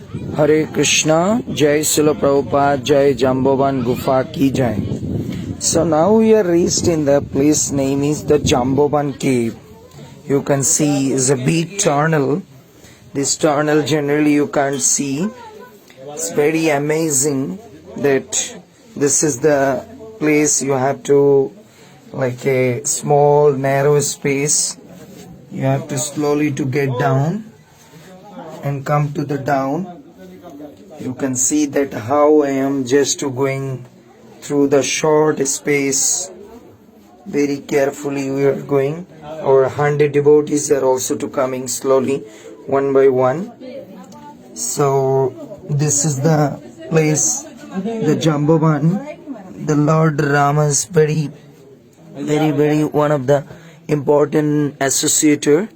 Hare Krishna, Jai Srila Prabhupada, Jai Jambovan Gufa Ki Jai. So now we are reached in the place name is the Jambovan Cave. You can see is a big tunnel. This tunnel generally you can't see. It's very amazing that this is the place you have to, like a small narrow space. You have to slowly to get down and come to the down. You can see that how I am just going through the short space. Very carefully we are going. Our 100 devotees are also to coming slowly, one by one. So this is the place, the Jambovan. The Lord Rama's very one of the important associator.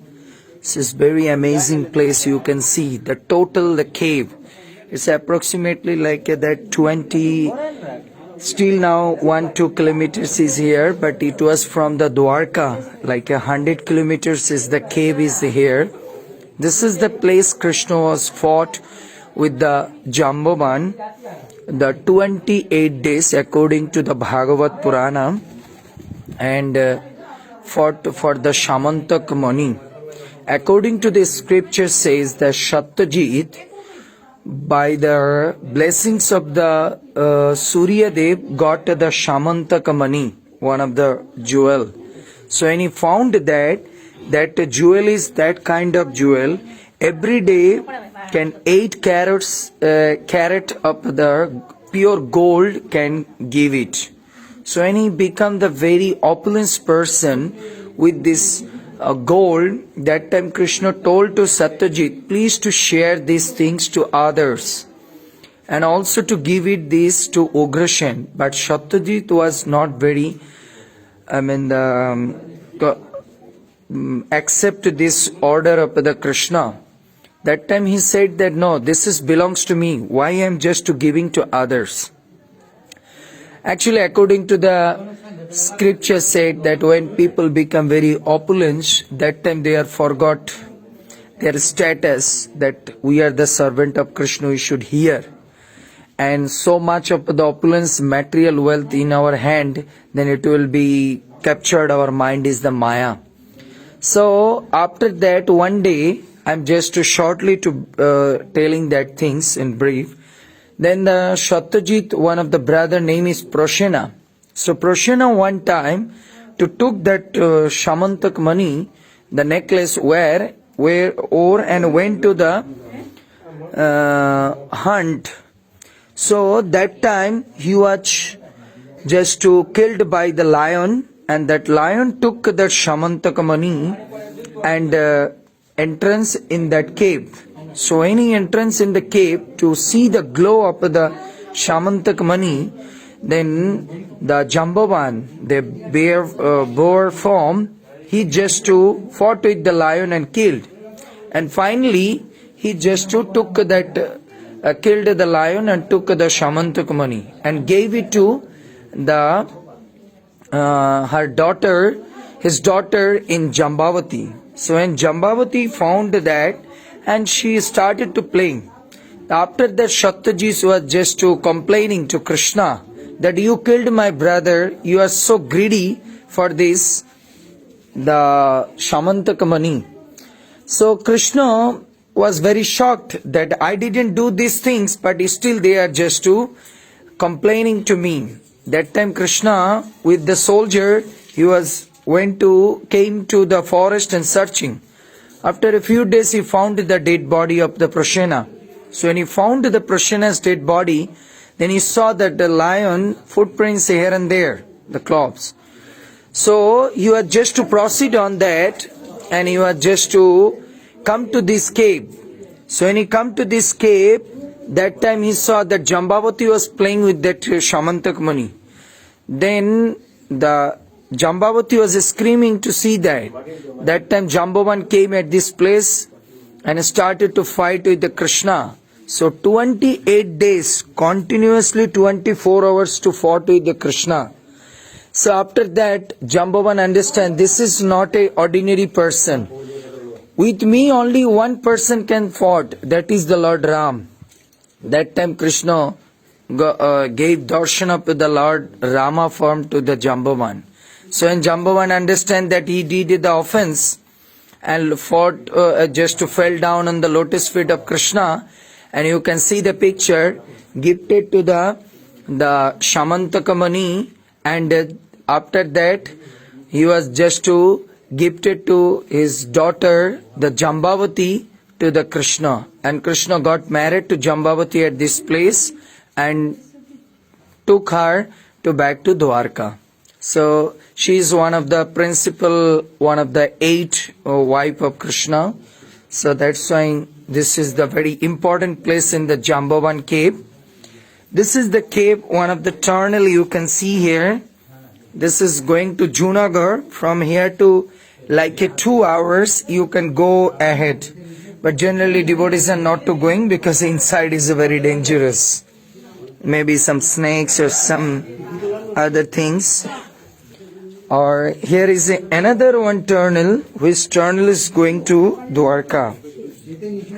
This is very amazing place. You can see the cave. It's approximately like that 20, still now 1-2 kilometers is here, but it was from the Dwarka, like 100 kilometers is the cave is here. This is the place Krishna was fought with the Jambovan, the 28 days according to the Bhagavad Purana, and fought for the Shamantak Mani. According to the scripture says that Satyajit, by the blessings of the Surya Dev, got the Shamantaka Mani, one of the jewel. So when he found that jewel is that kind of jewel, every day can 8 carat of the pure gold can give it. So when he become the very opulent person with this gold, that time Krishna told to Satyajit, please to share these things to others and also to give it this to Ugrasena. But Satyajit was not very, accept this order of the Krishna. That time he said that no, this belongs to me. Why I am just to giving to others? Actually, according to the scripture said that when people become very opulent, that time they are forgot their status, that we are the servant of Krishna, we should hear. And so much of the opulence, material wealth in our hand, then it will be captured, our mind is the Maya. So after that, one day, I'm just shortly telling that things in brief. Then the Satyajit, one of the brother name is Prashena. So Prashena one time took that Shamantak Mani, the necklace where and went to the hunt. So that time he was just killed by the lion, and that lion took that Shamantak Mani and entrance in that cave. So any entrance in the cave to see the glow of the Shamantak Mani, then the Jambovan, the boar form, he just fought with the lion and killed. And finally, he just took that, killed the lion and took the Shamantak Mani and gave it to the her daughter, his daughter in Jambavati. So when Jambavati found that, and she started to play. After that, Satyajit was just complaining to Krishna that you killed my brother, you are so greedy for this, the Shamantaka Mani. So Krishna was very shocked that I didn't do these things, but still they are just complaining to me. That time Krishna with the soldier, he came to the forest and searching. After a few days, he found the dead body of the Prashena. So when he found the Prashena's dead body, then he saw that the lion footprints here and there, the claws. So he was just to proceed on that, and he was just to come to this cave. So when he come to this cave, that time he saw that Jambavati was playing with that Shamantak Mani. Then the Jambavati was screaming to see that. That time Jambovan came at this place and started to fight with the Krishna. So 28 days, continuously 24 hours to fought with the Krishna. So after that, Jambovan understand this is not a ordinary person. With me only one person can fight, that is the Lord Ram. That time Krishna gave darshana to the Lord Rama form to the Jambavan. So when Jambavan understand that he did the offense and fought just to fell down on the lotus feet of Krishna, and you can see the picture gifted to the Shamantaka Muni, and after that he was just to gifted to his daughter the Jambavati to the Krishna, and Krishna got married to Jambavati at this place and took her to back to Dwarka. So she is one of the principal, one of the 8 wife of Krishna. So that's why this is the very important place in the Jambavan cave. This is the cave, one of the tunnel you can see here. This is going to Junagadh. From here to like 2 hours you can go ahead. But generally devotees are not to going because inside is very dangerous. Maybe some snakes or some other things. Or here is another one tunnel, which tunnel is going to Dwarka.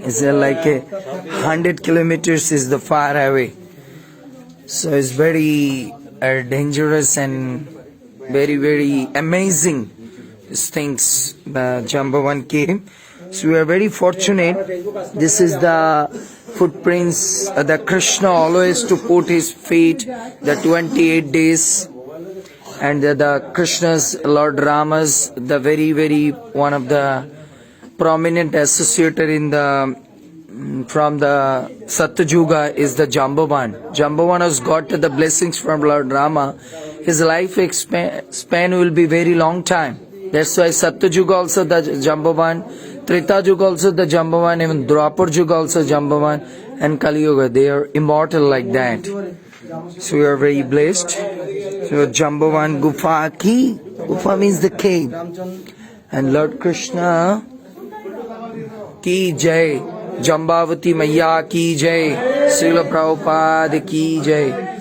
It's like 100 kilometers is the far away. So it's very dangerous and very, very amazing things, the Jambavan cave. So we are very fortunate. This is the footprints that Krishna always to put his feet, the 28 days. And the Krishna's, Lord Rama's, the very, very one of the prominent associated in the from the Satyuga is the Jambavan. Jambavan has got the blessings from Lord Rama. His life span will be very long time. That's why Satyuga also the Jambavan, Treta Yuga also the Jambavan, even Dwapar Yuga also Jambavan, and Kali Yuga. They are immortal like that. So we are very blessed. So Jambavan Gufa ki, Gufa means the cave. And Lord Krishna ki jai, Jambavati Maya ki jai, Srila Prabhupada ki jai.